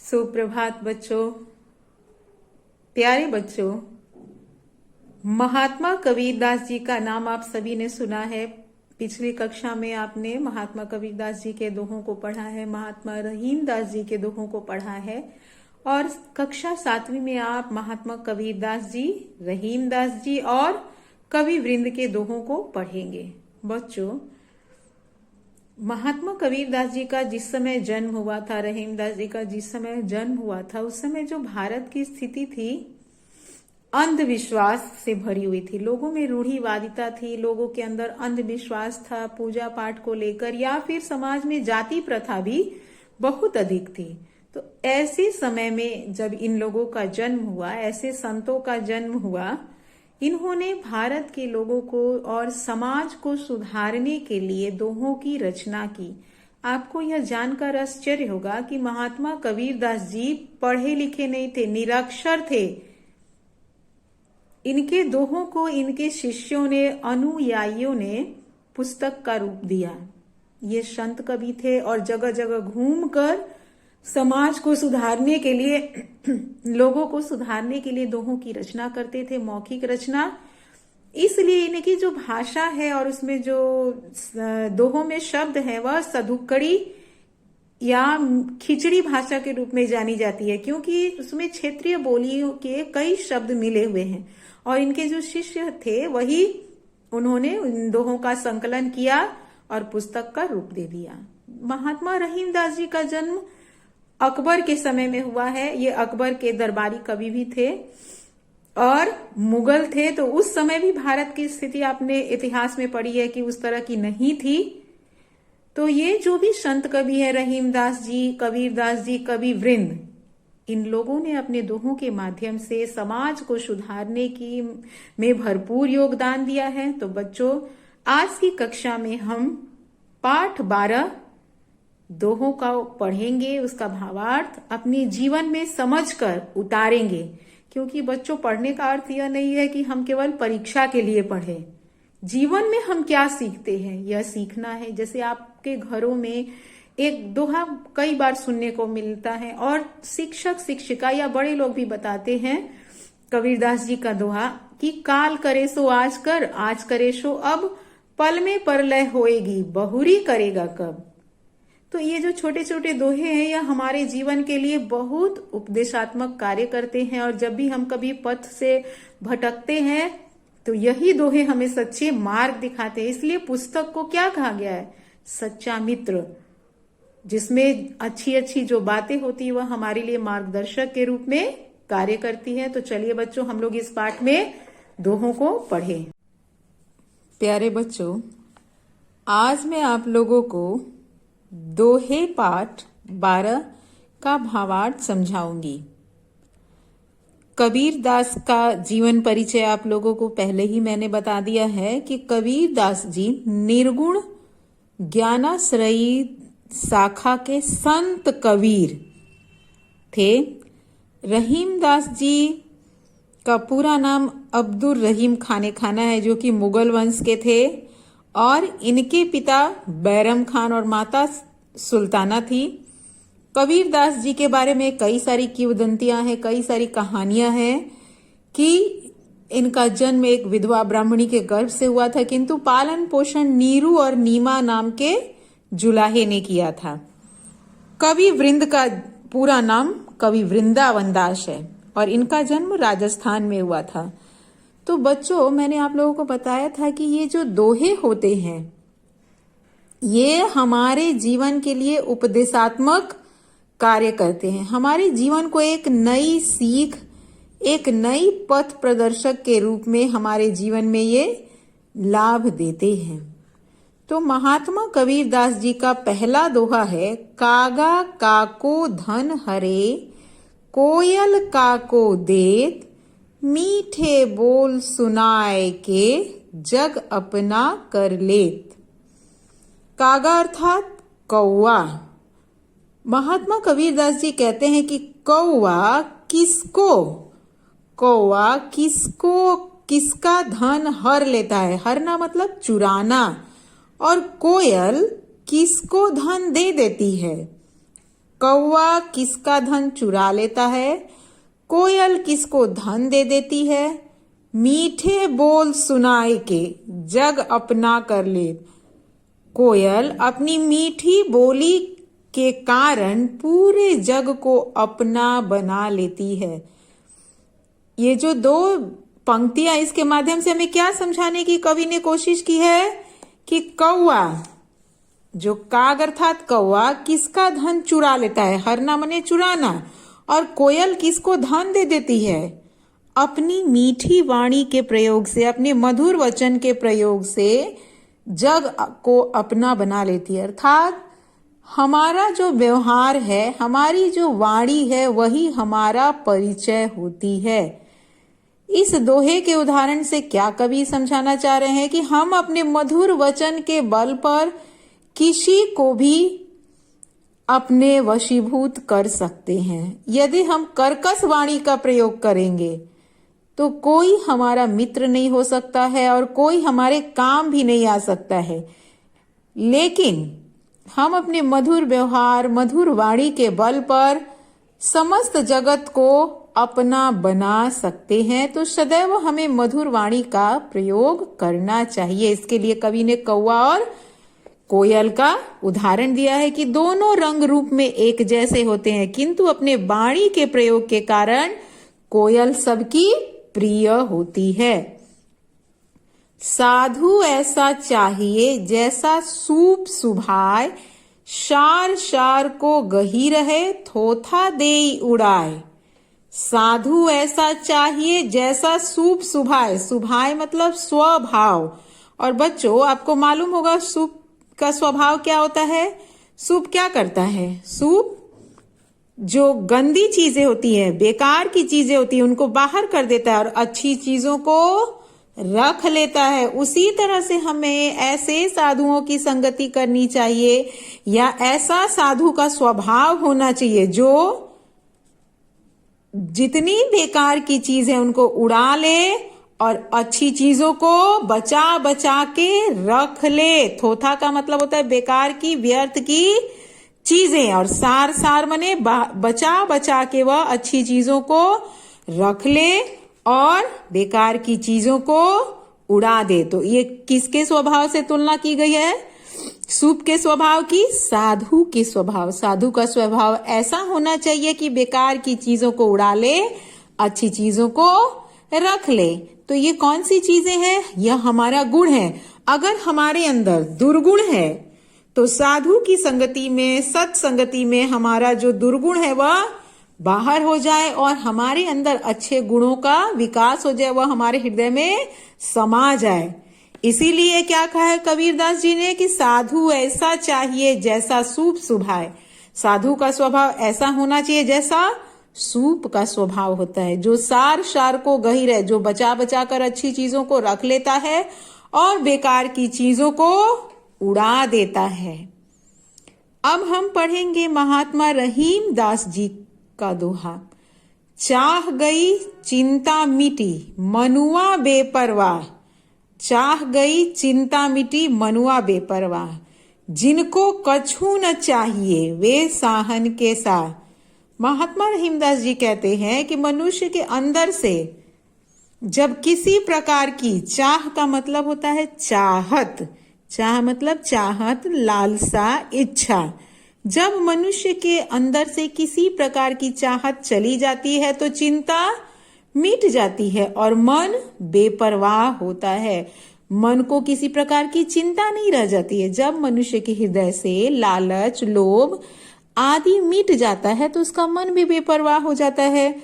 सुप्रभात बच्चों, प्यारे बच्चों। महात्मा कबीरदास जी का नाम आप सभी ने सुना है। पिछली कक्षा में आपने महात्मा कबीरदास जी के दोहों को पढ़ा है, महात्मा रहीमदास जी के दोहों को पढ़ा है और कक्षा 7वीं में आप महात्मा कबीरदास जी, रहीमदास जी और कवि वृंद के दोहों को पढ़ेंगे। बच्चों, महात्मा कबीरदास जी का जिस समय जन्म हुआ था, रहीमदास जी का जिस समय जन्म हुआ था, उस समय जो भारत की स्थिति थी अंधविश्वास से भरी हुई थी। लोगों में रूढ़िवादिता थी, लोगों के अंदर अंधविश्वास था पूजा पाठ को लेकर, या फिर समाज में जाति प्रथा भी बहुत अधिक थी। तो ऐसे समय में जब इन लोगों का जन्म हुआ, ऐसे संतों का जन्म हुआ, इन्होंने भारत के लोगों को और समाज को सुधारने के लिए दोहों की रचना की। आपको यह जानकर आश्चर्य होगा कि महात्मा कबीरदास जी पढ़े लिखे नहीं थे, निरक्षर थे। इनके दोहों को इनके शिष्यों ने, अनुयायियों ने पुस्तक का रूप दिया। ये संत कवि थे और जगह जगह घूमकर समाज को सुधारने के लिए, लोगों को सुधारने के लिए दोहों की रचना करते थे, मौखिक रचना। इसलिए इनकी जो भाषा है और उसमें जो दोहों में शब्द है वह सधुक्कड़ी या खिचड़ी भाषा के रूप में जानी जाती है, क्योंकि उसमें क्षेत्रीय बोलियों के कई शब्द मिले हुए हैं। और इनके जो शिष्य थे वही उन्होंने इन दोहों का संकलन किया और पुस्तक का रूप दे दिया। महात्मा रहीमदास जी का जन्म अकबर के समय में हुआ है। ये अकबर के दरबारी कवि भी थे और मुगल थे। तो उस समय भी भारत की स्थिति आपने इतिहास में पढ़ी है कि उस तरह की नहीं थी। तो ये जो भी संत कवि है, रहीमदास जी, कबीरदास जी, कवि वृंद, इन लोगों ने अपने दोहों के माध्यम से समाज को सुधारने की में भरपूर योगदान दिया है। तो बच्चों, आज की कक्षा में हम पाठ 12 दोहों का पढ़ेंगे, उसका भावार्थ अपने जीवन में समझकर उतारेंगे। क्योंकि बच्चों, पढ़ने का अर्थ यह नहीं है कि हम केवल परीक्षा के लिए पढ़ें। जीवन में हम क्या सीखते हैं यह सीखना है। जैसे आपके घरों में एक दोहा कई बार सुनने को मिलता है और शिक्षक शिक्षिका या बड़े लोग भी बताते हैं, कबीरदास जी का दोहा कि काल करे सो आज कर, आज करे सो अब, पल में परलय होएगी, बहुरी करेगा कब। तो ये जो छोटे छोटे दोहे हैं यह हमारे जीवन के लिए बहुत उपदेशात्मक कार्य करते हैं। और जब भी हम कभी पथ से भटकते हैं तो यही दोहे हमें सच्चे मार्ग दिखाते हैं। इसलिए पुस्तक को क्या कहा गया है? सच्चा मित्र, जिसमें अच्छी अच्छी जो बातें होती है वह हमारे लिए मार्गदर्शक के रूप में कार्य करती है। तो चलिए बच्चों, हम लोग इस पाठ में दोहों को पढ़ें। प्यारे बच्चों, आज मैं आप लोगों को दोहे पाठ 12 का भावार्थ समझाऊंगी। कबीरदास का जीवन परिचय आप लोगों को पहले ही मैंने बता दिया है कि कबीरदास जी निर्गुण ज्ञानाश्रयी शाखा के संत कबीर थे। रहीमदास जी का पूरा नाम अब्दुल रहीम खाने खाना है, जो कि मुगल वंश के थे और इनके पिता बैरम खान और माता सुल्ताना थी। कबीरदास जी के बारे में कई सारी किंवदंतियां हैं, कई सारी कहानियां हैं कि इनका जन्म एक विधवा ब्राह्मणी के गर्भ से हुआ था, किंतु पालन पोषण नीरू और नीमा नाम के जुलाहे ने किया था। कवि वृंद का पूरा नाम कवि वृंदावन दास है और इनका जन्म राजस्थान में हुआ था। तो बच्चों, मैंने आप लोगों को बताया था कि ये जो दोहे होते हैं ये हमारे जीवन के लिए उपदेशात्मक कार्य करते हैं। हमारे जीवन को एक नई सीख, एक नई पथ प्रदर्शक के रूप में हमारे जीवन में ये लाभ देते हैं। तो महात्मा कबीरदास जी का पहला दोहा है, कागा काको धन हरे, कोयल काको देत, मीठे बोल सुनाए के, जग अपना कर लेत। कागा अर्थात कौवा। महात्मा कबीरदास जी कहते हैं कि कौवा किसको किसका धन हर लेता है। हरना मतलब चुराना। और कोयल किसको धन दे देती है। कौवा किसका धन चुरा लेता है, कोयल किसको धन दे देती है, मीठे बोल सुनाए के जग अपना कर ले। कोयल अपनी मीठी बोली के कारण पूरे जग को अपना बना लेती है। ये जो दो पंक्तियां, इसके माध्यम से हमें क्या समझाने की कवि ने कोशिश की है कि कौवा, जो काग अर्थात कौवा, किसका धन चुरा लेता है, हरना मने चुराना, और कोयल किसको धन दे देती है, अपनी मीठी वाणी के प्रयोग से, अपने मधुर वचन के प्रयोग से जग को अपना बना लेती है। अर्थात हमारा जो व्यवहार है, हमारी जो वाणी है, वही हमारा परिचय होती है। इस दोहे के उदाहरण से क्या कवि समझाना चाह रहे हैं कि हम अपने मधुर वचन के बल पर किसी को भी अपने वशीभूत कर सकते हैं। यदि हम कर्कश वाणी का प्रयोग करेंगे तो कोई हमारा मित्र नहीं हो सकता है और कोई हमारे काम भी नहीं आ सकता है। लेकिन हम अपने मधुर व्यवहार, मधुर वाणी के बल पर समस्त जगत को अपना बना सकते हैं। तो सदैव हमें मधुर वाणी का प्रयोग करना चाहिए। इसके लिए कवि ने कौवा और कोयल का उदाहरण दिया है कि दोनों रंग रूप में एक जैसे होते हैं, किंतु अपने वाणी के प्रयोग के कारण कोयल सबकी प्रिय होती है। साधु ऐसा चाहिए जैसा सूप सुभाए, शार शार को गही रहे थोथा देई उड़ाए। साधु ऐसा चाहिए जैसा सूप सुभाए, सुभाए मतलब स्वभाव। और बच्चों, आपको मालूम होगा सूप का स्वभाव क्या होता है। सूप क्या करता है, सूप जो गंदी चीजें होती है, बेकार की चीजें होती है, उनको बाहर कर देता है और अच्छी चीजों को रख लेता है। उसी तरह से हमें ऐसे साधुओं की संगति करनी चाहिए या ऐसा साधु का स्वभाव होना चाहिए जो जितनी बेकार की चीज है उनको उड़ा ले और अच्छी चीजों को बचा बचा के रख ले। थोथा का मतलब होता है बेकार की, व्यर्थ की चीजें, और सार सार मने बचा बचा के वह अच्छी चीजों को रख ले और बेकार की चीजों को उड़ा दे। तो ये किसके स्वभाव से तुलना की गई है, सूप के स्वभाव की, साधु के स्वभाव। साधु का स्वभाव ऐसा होना चाहिए कि बेकार की चीजों को उड़ा ले, अच्छी चीजों को रख ले। तो ये कौन सी चीजें हैं, यह हमारा गुण है। अगर हमारे अंदर दुर्गुण है तो साधु की संगति में, सत्संगति में हमारा जो दुर्गुण है वह बाहर हो जाए और हमारे अंदर अच्छे गुणों का विकास हो जाए, वह हमारे हृदय में समा जाए। इसीलिए क्या कहा है कबीरदास जी ने कि साधु ऐसा चाहिए जैसा सूप सुभाए। साधु का स्वभाव ऐसा होना चाहिए जैसा सूप का स्वभाव होता है, जो सार सार को गही रहे, जो बचा बचा कर अच्छी चीजों को रख लेता है और बेकार की चीजों को उड़ा देता है। अब हम पढ़ेंगे महात्मा रहीम दास जी का दोहा। चाह गई चिंता मिटी मनुआ बेपरवाह, चाह गई चिंता मिटी मनुआ बेपरवाह, जिनको कछु न चाहिए वे साहन के साह। महात्मा रहीमदास जी कहते हैं कि मनुष्य के अंदर से जब किसी प्रकार की, चाह का मतलब होता है चाहत, चाह मतलब चाहत, लालसा, इच्छा, जब मनुष्य के अंदर से किसी प्रकार की चाहत चली जाती है तो चिंता मिट जाती है और मन बेपरवाह होता है। मन को किसी प्रकार की चिंता नहीं रह जाती है। जब मनुष्य के हृदय से लालच, लोभ आदि मिट जाता है तो उसका मन भी बेपरवाह हो जाता है।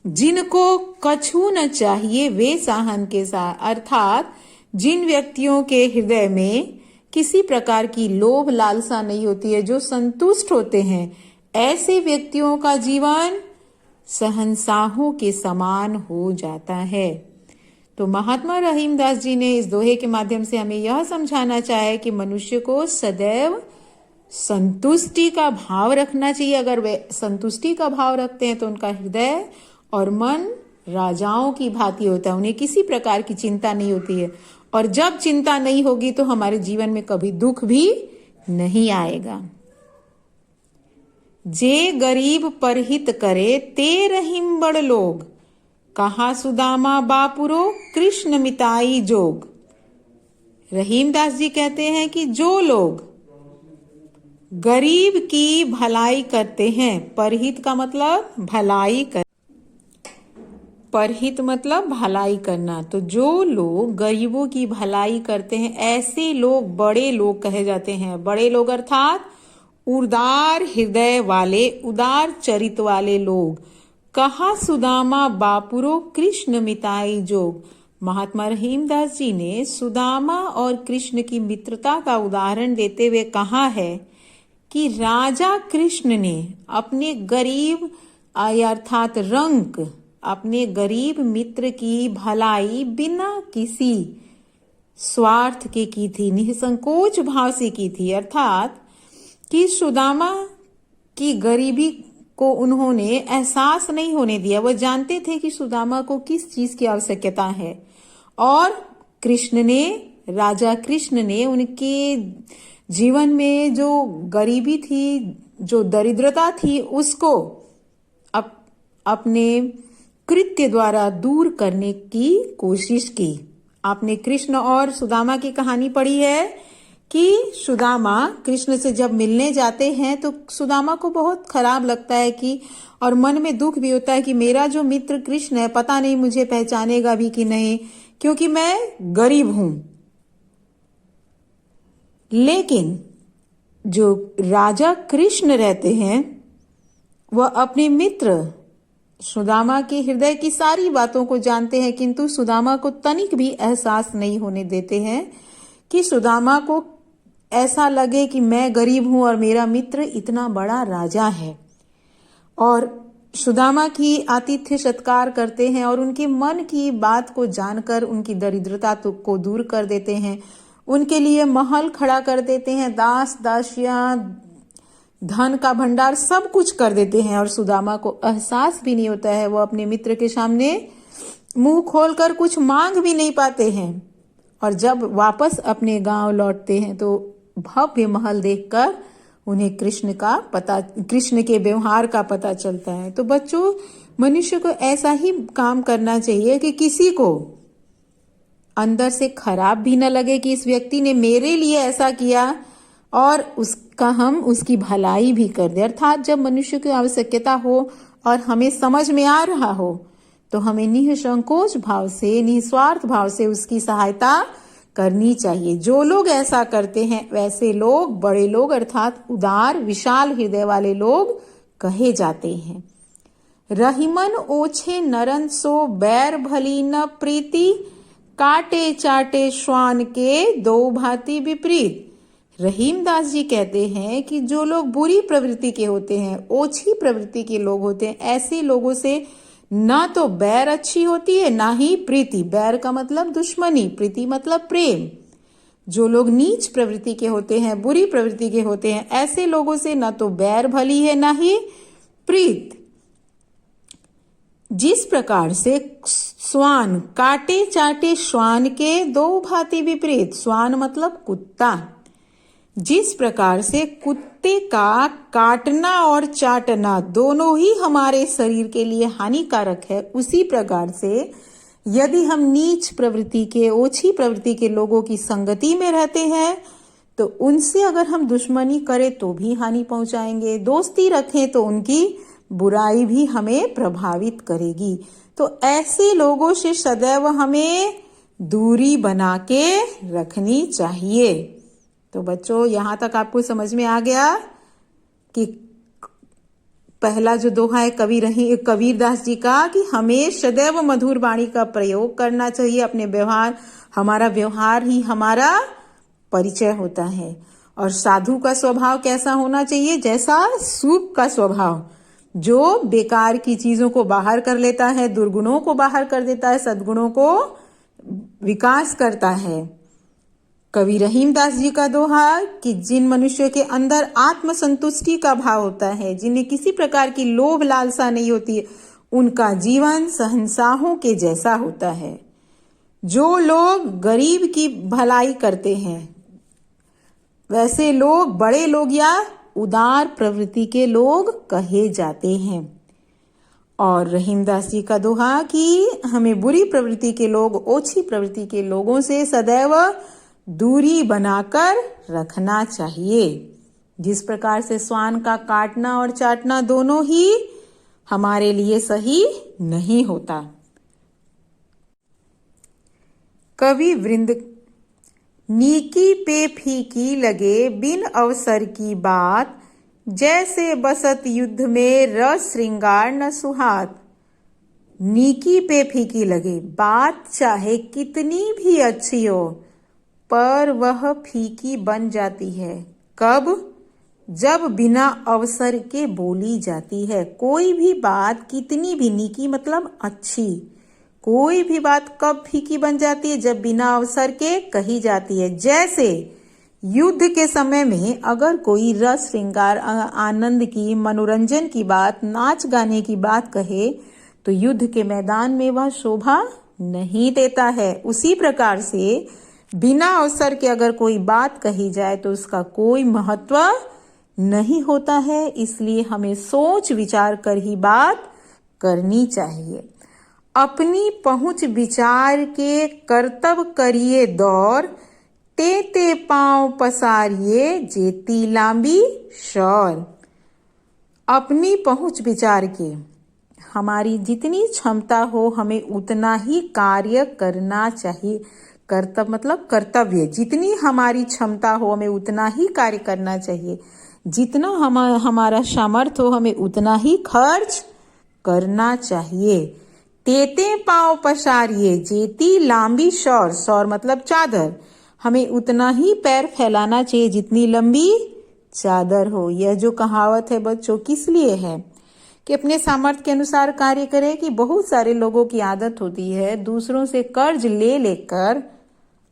जिनको कछु न चाहिए वे साहन के साह, अर्थात जिन व्यक्तियों के हृदय में किसी प्रकार की लोभ लालसा नहीं होती है, जो संतुष्ट होते हैं, ऐसे व्यक्तियों का जीवन सहनसाहों के समान हो जाता है। तो महात्मा रहीमदास जी ने इस दोहे के माध्यम से हमें यह समझाना चाहे कि मनुष्य को सदैव संतुष्टि का भाव रखना चाहिए। अगर वे संतुष्टि का भाव रखते हैं तो उनका हृदय और मन राजाओं की भांति होता है, उन्हें किसी प्रकार की चिंता नहीं होती है। और जब चिंता नहीं होगी तो हमारे जीवन में कभी दुख भी नहीं आएगा। जे गरीब परहित करे ते रहीम बड़ लोग, कहा सुदामा बापुरो कृष्ण मिताई जोग। रहीमदास जी कहते हैं कि जो लोग गरीब की भलाई करते हैं, परहित का मतलब भलाई कर, परहित मतलब भलाई करना, तो जो लोग गरीबों की भलाई करते हैं ऐसे लोग बड़े लोग कहे जाते हैं। बड़े लोग अर्थात उदार हृदय वाले, उदार चरित वाले लोग। कहा सुदामा बापुरो कृष्ण मिताई जोग। महात्मा रहीमदास जी ने सुदामा और कृष्ण की मित्रता का उदाहरण देते हुए कहा है कि राजा कृष्ण ने अपने गरीब अर्थात रंक, अपने गरीब मित्र की भलाई बिना किसी स्वार्थ के की थी, निसंकोच भाव से की थी। अर्थात कि सुदामा की गरीबी को उन्होंने एहसास नहीं होने दिया। वह जानते थे कि सुदामा को किस चीज की आवश्यकता है, और कृष्ण ने, राजा कृष्ण ने उनके जीवन में जो गरीबी थी, जो दरिद्रता थी, उसको अपने कृत्य द्वारा दूर करने की कोशिश की। आपने कृष्ण और सुदामा की कहानी पढ़ी है कि सुदामा कृष्ण से जब मिलने जाते हैं तो सुदामा को बहुत खराब लगता है कि, और मन में दुख भी होता है कि मेरा जो मित्र कृष्ण है पता नहीं मुझे पहचानेगा भी कि नहीं, क्योंकि मैं गरीब हूं। लेकिन जो राजा कृष्ण रहते हैं वह अपने मित्र सुदामा के हृदय की सारी बातों को जानते हैं, किंतु सुदामा को तनिक भी एहसास नहीं होने देते हैं कि सुदामा को ऐसा लगे कि मैं गरीब हूं और मेरा मित्र इतना बड़ा राजा है। और सुदामा की आतिथ्य सत्कार करते हैं और उनके मन की बात को जानकर उनकी दरिद्रता को दूर कर देते हैं। उनके लिए महल खड़ा कर देते हैं, दास दासियां, धन का भंडार सब कुछ कर देते हैं, और सुदामा को एहसास भी नहीं होता है। वो अपने मित्र के सामने मुंह खोलकर कुछ मांग भी नहीं पाते हैं। और जब वापस अपने गांव लौटते हैं तो भव्य महल देखकर उन्हें कृष्ण के व्यवहार का पता चलता है। तो बच्चों, मनुष्य को ऐसा ही काम करना चाहिए कि किसी को अंदर से खराब भी न लगे कि इस व्यक्ति ने मेरे लिए ऐसा किया, और उसकी भलाई भी कर दे। अर्थात जब मनुष्य की आवश्यकता हो और हमें समझ में आ रहा हो तो हमें निसंकोच भाव से, निस्वार्थ भाव से उसकी सहायता करनी चाहिए। जो लोग ऐसा करते हैं वैसे लोग बड़े लोग अर्थात उदार विशाल हृदय वाले लोग कहे जाते हैं। रहीमन ओछे नरन सो बैर भली न प्रीति, काटे चाटे श्वान के दो भांति विपरीत। रहीमदास जी कहते हैं कि जो लोग बुरी प्रवृत्ति के होते हैं, ओछी प्रवृत्ति के लोग होते हैं, ऐसे लोगों से ना तो बैर अच्छी होती है ना ही प्रीति। बैर का मतलब दुश्मनी, प्रीति मतलब प्रेम। जो लोग नीच प्रवृत्ति के होते हैं, बुरी प्रवृत्ति के होते हैं, ऐसे लोगों से ना तो बैर भली है ना ही प्रीत। जिस प्रकार से स्वान काटे चाटे श्वान के दो भांति विपरीत। श्वान मतलब कुत्ता। जिस प्रकार से कुत्ते का काटना और चाटना दोनों ही हमारे शरीर के लिए हानिकारक है, उसी प्रकार से यदि हम नीच प्रवृत्ति के, ओछी प्रवृत्ति के लोगों की संगति में रहते हैं तो उनसे अगर हम दुश्मनी करें तो भी हानि पहुंचाएंगे, दोस्ती रखें तो उनकी बुराई भी हमें प्रभावित करेगी। तो ऐसे लोगों से सदैव हमें दूरी बना के रखनी चाहिए। तो बच्चों, यहां तक आपको समझ में आ गया कि पहला जो दोहा है कबीरदास जी का कि हमें सदैव मधुर वाणी का प्रयोग करना चाहिए। अपने व्यवहार, हमारा व्यवहार ही हमारा परिचय होता है। और साधु का स्वभाव कैसा होना चाहिए? जैसा सूप का स्वभाव, जो बेकार की चीजों को बाहर कर लेता है, दुर्गुणों को बाहर कर देता है, सद्गुणों को विकास करता है। कवि रहीमदास जी का दोहा कि जिन मनुष्यों के अंदर आत्मसंतुष्टि का भाव होता है, जिन्हें किसी प्रकार की लोभ लालसा नहीं होती, उनका जीवन शहंशाहों के जैसा होता है। जो लोग गरीब की भलाई करते हैं, वैसे लोग, बड़े लोग या उदार प्रवृत्ति के लोग कहे जाते हैं। और रहीमदास जी का दोहा कि हमें बुरी प्रवृत्ति के लोग ओछी प्रवृत्ति के लोगों से सदैव दूरी बनाकर रखना चाहिए। जिस प्रकार से श्वान का काटना और चाटना दोनों ही हमारे लिए सही नहीं होता। कवि वृंद नीकी पे फीकी लगे बिन अवसर की बात, जैसे बसत युद्ध में रस श्रृंगार न सुहात। नीकी पे फीकी लगे, बात चाहे कितनी भी अच्छी हो पर वह फीकी बन जाती है। कब? जब बिना अवसर के बोली जाती है। कोई भी बात कितनी भी, नीकी मतलब अच्छी, कोई भी बात कब फीकी बन जाती है? जब बिना अवसर के कही जाती है। जैसे युद्ध के समय में अगर कोई रस श्रृंगार, आनंद की, मनोरंजन की बात, नाच गाने की बात कहे तो युद्ध के मैदान में वह शोभा नहीं देता है। उसी प्रकार से बिना अवसर के अगर कोई बात कही जाए तो उसका कोई महत्व नहीं होता है। इसलिए हमें सोच विचार कर ही बात करनी चाहिए। अपनी पहुंच विचार के कर्तव्य करिए दौर, ते पांव पसारिए जेती लांबी शौर। अपनी पहुंच विचार के, हमारी जितनी क्षमता हो हमें उतना ही कार्य करना चाहिए। कर्तव्य मतलब कर्तव्य, जितनी हमारी क्षमता हो हमें उतना ही कार्य करना चाहिए। जितना हमारा सामर्थ्य हो हमें उतना ही खर्च करना चाहिए। तेते पांव पसारिए जेती लांबी शौर, शौर मतलब चादर, हमें उतना ही पैर फैलाना चाहिए जितनी लंबी चादर हो। यह जो कहावत है बच्चों किस लिए है? कि अपने सामर्थ्य के अनुसार कार्य करें। कि बहुत सारे लोगों की आदत होती है दूसरों से कर्ज ले लेकर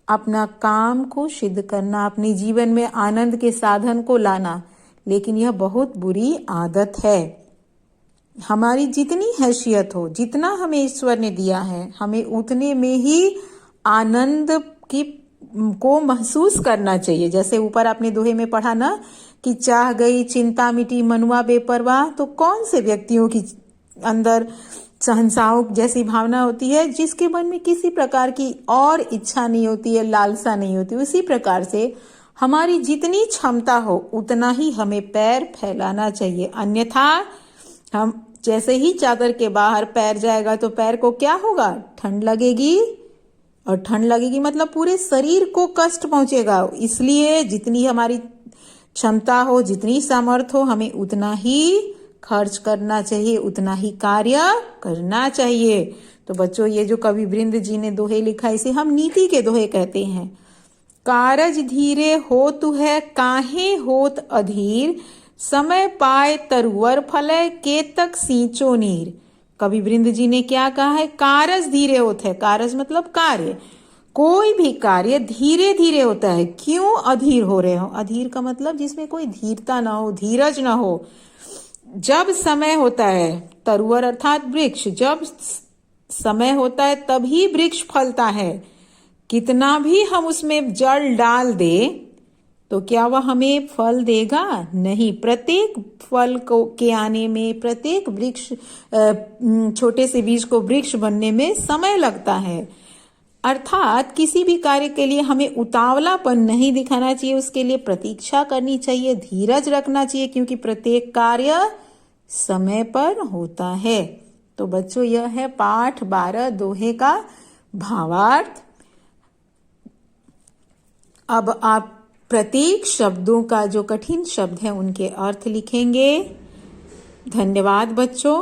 अपना काम को सिद्ध करना, अपने जीवन में आनंद के साधन को लाना, लेकिन यह बहुत बुरी आदत है। हमारी जितनी हैसियत हो, जितना हमें ईश्वर ने दिया है, हमें उतने में ही आनंद को महसूस करना चाहिए। जैसे ऊपर आपने दोहे में पढ़ा ना कि चाह गई चिंता मिटी मनुआ बेपरवाह। तो कौन से व्यक्तियों की अंदर सहनसाओं जैसी भावना होती है जिसके मन में किसी प्रकार की और इच्छा नहीं होती है, लालसा नहीं होती। उसी प्रकार से हमारी जितनी क्षमता हो उतना ही हमें पैर फैलाना चाहिए। अन्यथा हम जैसे ही चादर के बाहर पैर जाएगा तो पैर को क्या होगा? ठंड लगेगी, और ठंड लगेगी मतलब पूरे शरीर को कष्ट पहुंचेगा। इसलिए जितनी हमारी क्षमता हो, जितनी सामर्थ्य हो, हमें उतना ही खर्च करना चाहिए, उतना ही कार्य करना चाहिए। तो बच्चों ये जो कवि वृंद जी ने दोहे लिखा इसे हम नीति के दोहे कहते हैं। कारज धीरे होतु है काहे होत अधीर, समय पाए तरुवर फले केतक सींचो नीर। कवि वृंद जी ने क्या कहा है? कारज धीरे होता है। कारज मतलब कार्य, कोई भी कार्य धीरे धीरे होता है। क्यों अधीर हो रहे हो? अधीर का मतलब जिसमें कोई धीरता ना हो, धीरज ना हो। जब समय होता है, तरुवर अर्थात वृक्ष, जब समय होता है तभी वृक्ष फलता है। कितना भी हम उसमें जल डाल दे तो क्या वह हमें फल देगा? नहीं। प्रत्येक फल को के आने में, प्रत्येक वृक्ष, छोटे से बीज को वृक्ष बनने में समय लगता है। अर्थात किसी भी कार्य के लिए हमें उतावलापन नहीं दिखाना चाहिए, उसके लिए प्रतीक्षा करनी चाहिए, धीरज रखना चाहिए, क्योंकि प्रत्येक कार्य समय पर होता है। तो बच्चों यह है पाठ 12 दोहे का भावार्थ। अब आप प्रत्येक शब्दों का जो कठिन शब्द है उनके अर्थ लिखेंगे। धन्यवाद बच्चों।